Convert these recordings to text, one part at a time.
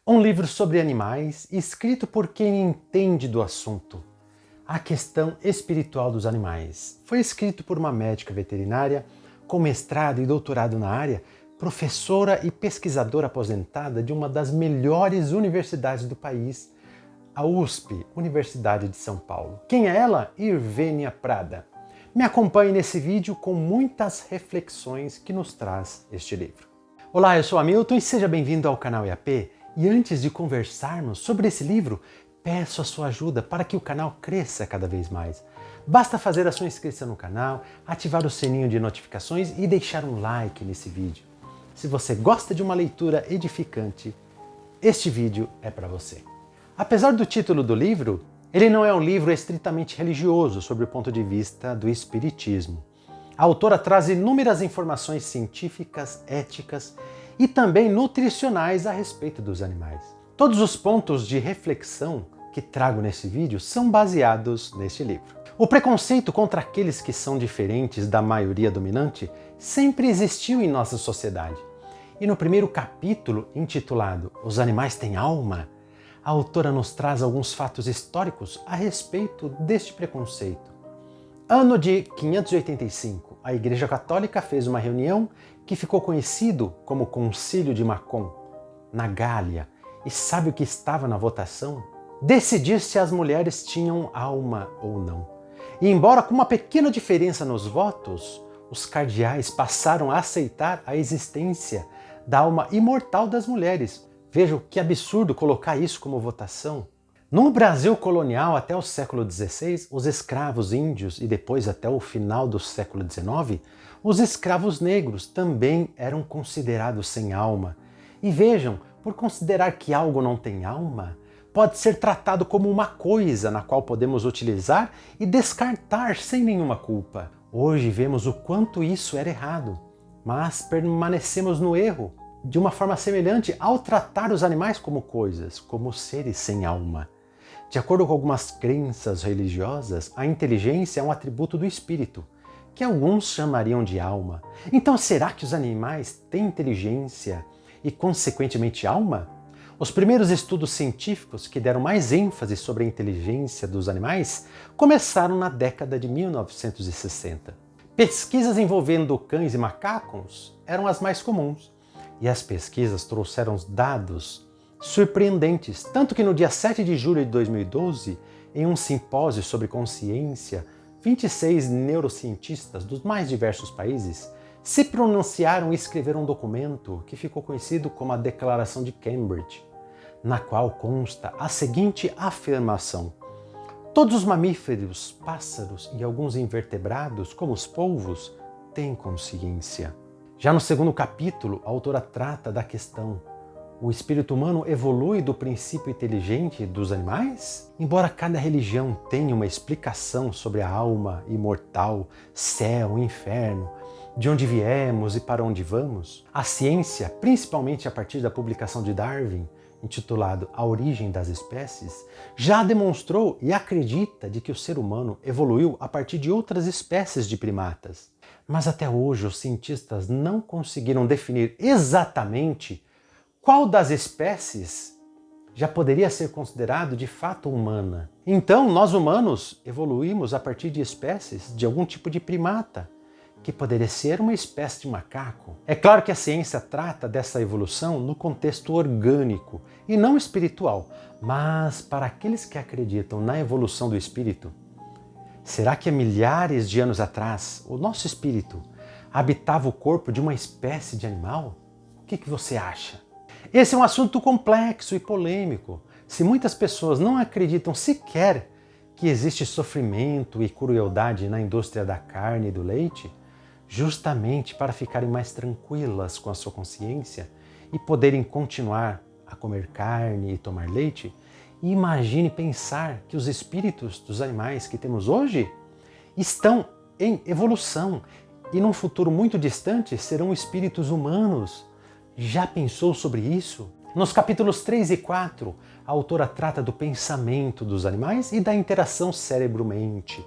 Um livro sobre animais, escrito por quem entende do assunto. A questão espiritual dos animais. Foi escrito por uma médica veterinária com mestrado e doutorado na área, professora e pesquisadora aposentada de uma das melhores universidades do país, a USP, Universidade de São Paulo. Quem é ela? Irvênia Prada. Me acompanhe nesse vídeo com muitas reflexões que nos traz este livro. Olá, eu sou Hamilton e seja bem-vindo ao canal EAP. E antes de conversarmos sobre esse livro, peço a sua ajuda para que o canal cresça cada vez mais. Basta fazer a sua inscrição no canal, ativar o sininho de notificações e deixar um like nesse vídeo. Se você gosta de uma leitura edificante, este vídeo é para você. Apesar do título do livro, ele não é um livro estritamente religioso sob o ponto de vista do espiritismo. A autora traz inúmeras informações científicas, éticas e também nutricionais a respeito dos animais. Todos os pontos de reflexão que trago nesse vídeo são baseados neste livro. O preconceito contra aqueles que são diferentes da maioria dominante sempre existiu em nossa sociedade. E no primeiro capítulo, intitulado Os Animais Têm Alma, a autora nos traz alguns fatos históricos a respeito deste preconceito. Ano de 585, a Igreja Católica fez uma reunião que ficou conhecido como Concílio de Macon, na Gália. E sabe o que estava na votação? Decidir se as mulheres tinham alma ou não. E embora com uma pequena diferença nos votos, os cardeais passaram a aceitar a existência da alma imortal das mulheres. Vejam que absurdo colocar isso como votação. No Brasil colonial, até o século XVI, os escravos índios e depois até o final do século XIX, os escravos negros também eram considerados sem alma. E vejam, por considerar que algo não tem alma, pode ser tratado como uma coisa na qual podemos utilizar e descartar sem nenhuma culpa. Hoje vemos o quanto isso era errado, mas permanecemos no erro de uma forma semelhante ao tratar os animais como coisas, como seres sem alma. De acordo com algumas crenças religiosas, a inteligência é um atributo do espírito, que alguns chamariam de alma. Então, será que os animais têm inteligência e, consequentemente, alma? Os primeiros estudos científicos que deram mais ênfase sobre a inteligência dos animais começaram na década de 1960. Pesquisas envolvendo cães e macacos eram as mais comuns, e as pesquisas trouxeram dados surpreendentes, tanto que no dia 7 de julho de 2012, em um simpósio sobre consciência, 26 neurocientistas dos mais diversos países se pronunciaram e escreveram um documento que ficou conhecido como a Declaração de Cambridge, na qual consta a seguinte afirmação: todos os mamíferos, pássaros e alguns invertebrados, como os polvos, têm consciência. Já no segundo capítulo, a autora trata da questão: o espírito humano evolui do princípio inteligente dos animais? Embora cada religião tenha uma explicação sobre a alma imortal, céu, inferno, de onde viemos e para onde vamos, a ciência, principalmente a partir da publicação de Darwin, intitulado A Origem das Espécies, já demonstrou e acredita de que o ser humano evoluiu a partir de outras espécies de primatas. Mas até hoje os cientistas não conseguiram definir exatamente qual das espécies já poderia ser considerado de fato humana. Então, nós humanos evoluímos a partir de espécies de algum tipo de primata, que poderia ser uma espécie de macaco. É claro que a ciência trata dessa evolução no contexto orgânico e não espiritual, mas para aqueles que acreditam na evolução do espírito, será que há milhares de anos atrás o nosso espírito habitava o corpo de uma espécie de animal? O que você acha? Esse é um assunto complexo e polêmico. Se muitas pessoas não acreditam sequer que existe sofrimento e crueldade na indústria da carne e do leite, justamente para ficarem mais tranquilas com a sua consciência e poderem continuar a comer carne e tomar leite, imagine pensar que os espíritos dos animais que temos hoje estão em evolução e num futuro muito distante serão espíritos humanos. Já pensou sobre isso? Nos capítulos 3 e 4, a autora trata do pensamento dos animais e da interação cérebro-mente.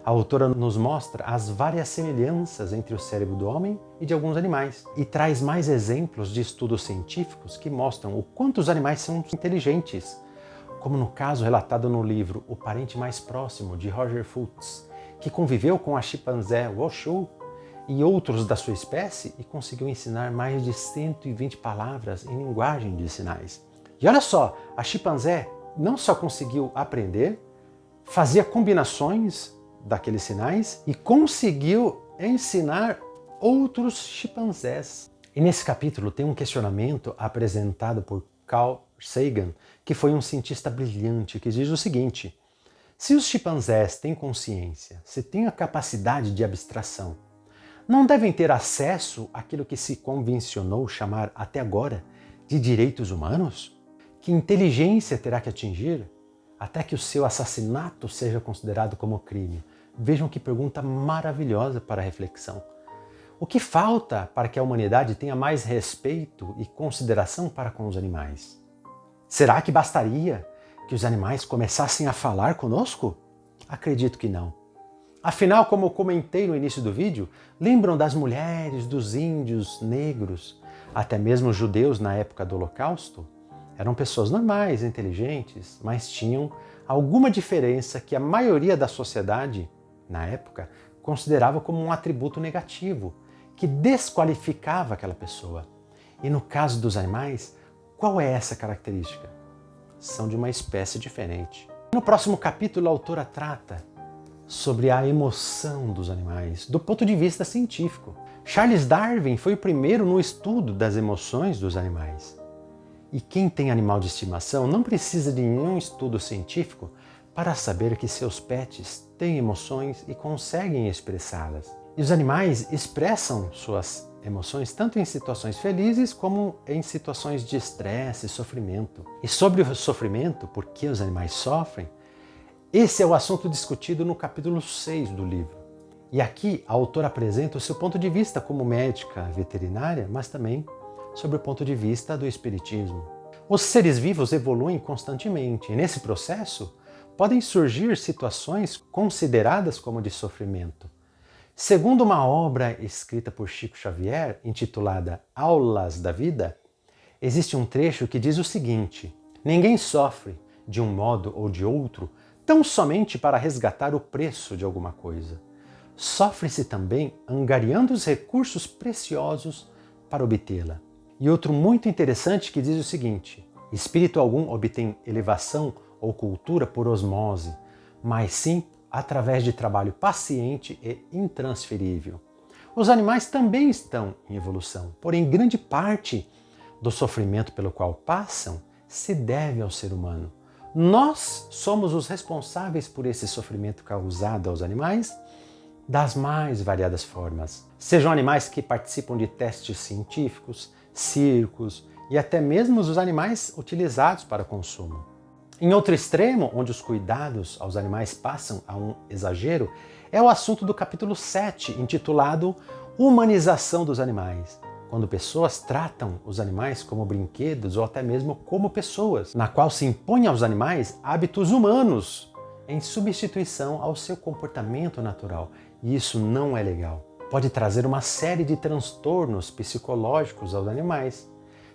A autora nos mostra as várias semelhanças entre o cérebro do homem e de alguns animais e traz mais exemplos de estudos científicos que mostram o quanto os animais são inteligentes, como no caso relatado no livro O Parente Mais Próximo, de Roger Fultz, que conviveu com a chimpanzé Washoe e outros da sua espécie e conseguiu ensinar mais de 120 palavras em linguagem de sinais. E olha só, a chimpanzé não só conseguiu aprender, fazia combinações daqueles sinais e conseguiu ensinar outros chimpanzés. E nesse capítulo tem um questionamento apresentado por Carl Sagan, que foi um cientista brilhante, que diz o seguinte: se os chimpanzés têm consciência, se têm a capacidade de abstração, não devem ter acesso àquilo que se convencionou chamar até agora de direitos humanos? Que inteligência terá que atingir até que o seu assassinato seja considerado como crime? Vejam que pergunta maravilhosa para a reflexão. O que falta para que a humanidade tenha mais respeito e consideração para com os animais? Será que bastaria que os animais começassem a falar conosco? Acredito que não. Afinal, como eu comentei no início do vídeo, lembram das mulheres, dos índios, negros, até mesmo judeus na época do Holocausto? Eram pessoas normais, inteligentes, mas tinham alguma diferença que a maioria da sociedade, na época, considerava como um atributo negativo, que desqualificava aquela pessoa. E no caso dos animais, qual é essa característica? São de uma espécie diferente. No próximo capítulo, a autora trata sobre a emoção dos animais, do ponto de vista científico. Charles Darwin foi o primeiro no estudo das emoções dos animais. E quem tem animal de estimação não precisa de nenhum estudo científico para saber que seus pets têm emoções e conseguem expressá-las. E os animais expressam suas emoções tanto em situações felizes como em situações de estresse e sofrimento. E sobre o sofrimento, por que os animais sofrem, esse é o assunto discutido no capítulo 6 do livro. E aqui a autora apresenta o seu ponto de vista como médica veterinária, mas também sobre o ponto de vista do espiritismo. Os seres vivos evoluem constantemente e nesse processo podem surgir situações consideradas como de sofrimento. Segundo uma obra escrita por Chico Xavier, intitulada Aulas da Vida, existe um trecho que diz o seguinte: ninguém sofre, de um modo ou de outro, tão somente para resgatar o preço de alguma coisa. Sofre-se também angariando os recursos preciosos para obtê-la. E outro muito interessante que diz o seguinte: espírito algum obtém elevação ou cultura por osmose, mas sim através de trabalho paciente e intransferível. Os animais também estão em evolução, porém grande parte do sofrimento pelo qual passam se deve ao ser humano. Nós somos os responsáveis por esse sofrimento causado aos animais das mais variadas formas. Sejam animais que participam de testes científicos, circos e até mesmo os animais utilizados para consumo. Em outro extremo, onde os cuidados aos animais passam a um exagero, é o assunto do capítulo 7, intitulado Humanização dos Animais, quando pessoas tratam os animais como brinquedos ou até mesmo como pessoas, na qual se impõe aos animais hábitos humanos em substituição ao seu comportamento natural. E isso não é legal. Pode trazer uma série de transtornos psicológicos aos animais,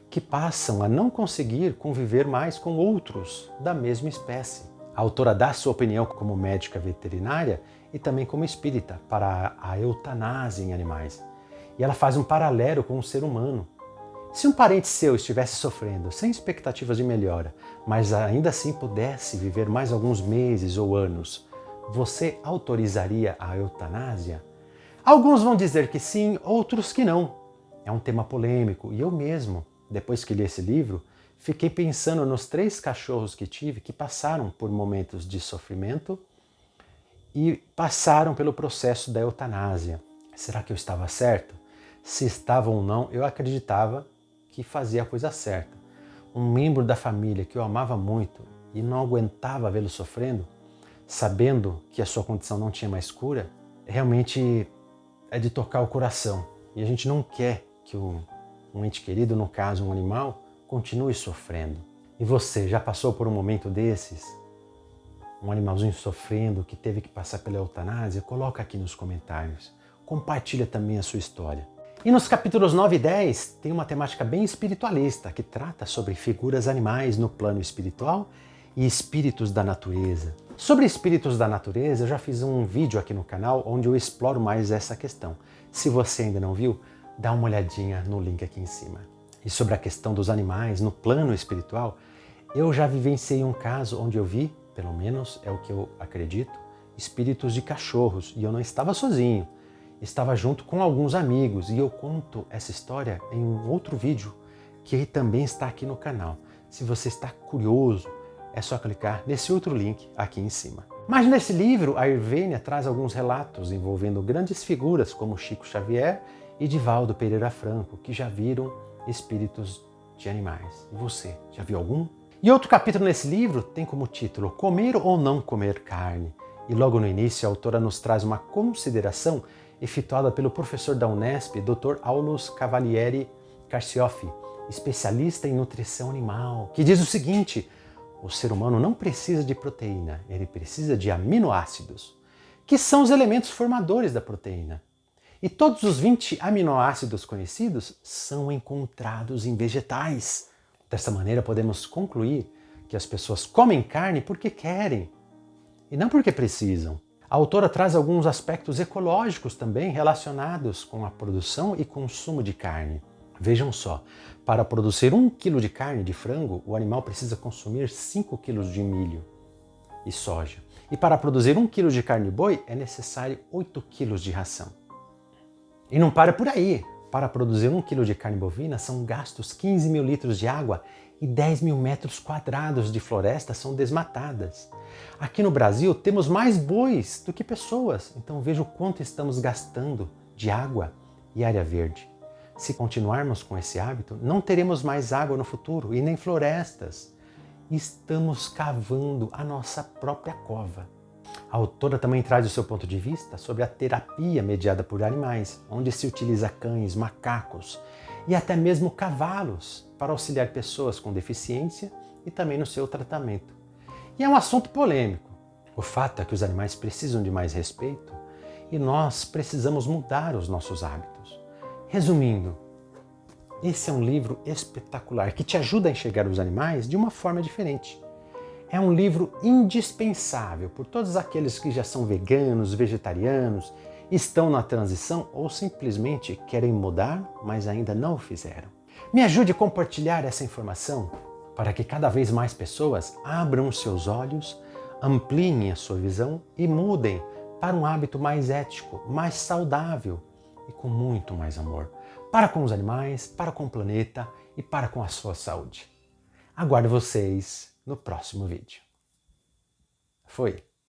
que passam a não conseguir conviver mais com outros da mesma espécie. A autora dá sua opinião como médica veterinária e também como espírita para a eutanásia em animais. E ela faz um paralelo com o ser humano. Se um parente seu estivesse sofrendo, sem expectativas de melhora, mas ainda assim pudesse viver mais alguns meses ou anos, você autorizaria a eutanásia? Alguns vão dizer que sim, outros que não. É um tema polêmico e eu mesmo, depois que li esse livro, fiquei pensando nos 3 cachorros que tive que passaram por momentos de sofrimento e passaram pelo processo da eutanásia. Será que eu estava certo? Se estava ou não, eu acreditava que fazia a coisa certa. Um membro da família que eu amava muito e não aguentava vê-lo sofrendo, sabendo que a sua condição não tinha mais cura, realmente é de tocar o coração. E a gente não quer que um ente querido, no caso um animal, continue sofrendo. E você já passou por um momento desses? um animalzinho sofrendo que teve que passar pela eutanásia, coloca aqui nos comentários. Compartilha também a sua história. E nos capítulos 9 e 10 tem uma temática bem espiritualista que trata sobre figuras animais no plano espiritual e espíritos da natureza. Sobre espíritos da natureza, eu já fiz um vídeo aqui no canal onde eu exploro mais essa questão. Se você ainda não viu, dá uma olhadinha no link aqui em cima. E sobre a questão dos animais no plano espiritual, eu já vivenciei um caso onde eu vi, pelo menos é o que eu acredito, espíritos de cachorros e eu não estava sozinho. Estava junto com alguns amigos e eu conto essa história em um outro vídeo que também está aqui no canal. Se você está curioso, é só clicar nesse outro link aqui em cima. Mas nesse livro, a Irvênia traz alguns relatos envolvendo grandes figuras como Chico Xavier e Divaldo Pereira Franco, que já viram espíritos de animais. E você, já viu algum? E outro capítulo nesse livro tem como título Comer ou não comer carne. E logo no início a autora nos traz uma consideração efetuada pelo professor da Unesp, Dr. Aulus Cavalieri Carcioffi, especialista em nutrição animal, que diz o seguinte: o ser humano não precisa de proteína, ele precisa de aminoácidos, que são os elementos formadores da proteína. E todos os 20 aminoácidos conhecidos são encontrados em vegetais. Dessa maneira podemos concluir que as pessoas comem carne porque querem e não porque precisam. A autora traz alguns aspectos ecológicos também relacionados com a produção e consumo de carne. Vejam só, para produzir 1 kg de carne de frango, o animal precisa consumir 5 kg de milho e soja. E para produzir 1 kg de carne de boi, é necessário 8 kg de ração. E não para por aí. Para produzir 1 kg de carne bovina, são gastos 15 mil litros de água e 10 mil metros quadrados de floresta são desmatadas. Aqui no Brasil, temos mais bois do que pessoas, então veja o quanto estamos gastando de água e área verde. Se continuarmos com esse hábito, não teremos mais água no futuro e nem florestas. Estamos cavando a nossa própria cova. A autora também traz o seu ponto de vista sobre a terapia mediada por animais, onde se utiliza cães, macacos e até mesmo cavalos para auxiliar pessoas com deficiência e também no seu tratamento. E é um assunto polêmico. O fato é que os animais precisam de mais respeito e nós precisamos mudar os nossos hábitos. Resumindo, esse é um livro espetacular que te ajuda a enxergar os animais de uma forma diferente. É um livro indispensável por todos aqueles que já são veganos, vegetarianos, estão na transição ou simplesmente querem mudar, mas ainda não o fizeram. Me ajude a compartilhar essa informação para que cada vez mais pessoas abram seus olhos, ampliem a sua visão e mudem para um hábito mais ético, mais saudável e com muito mais amor. Para com os animais, para com o planeta e para com a sua saúde. Aguardo vocês no próximo vídeo. Foi!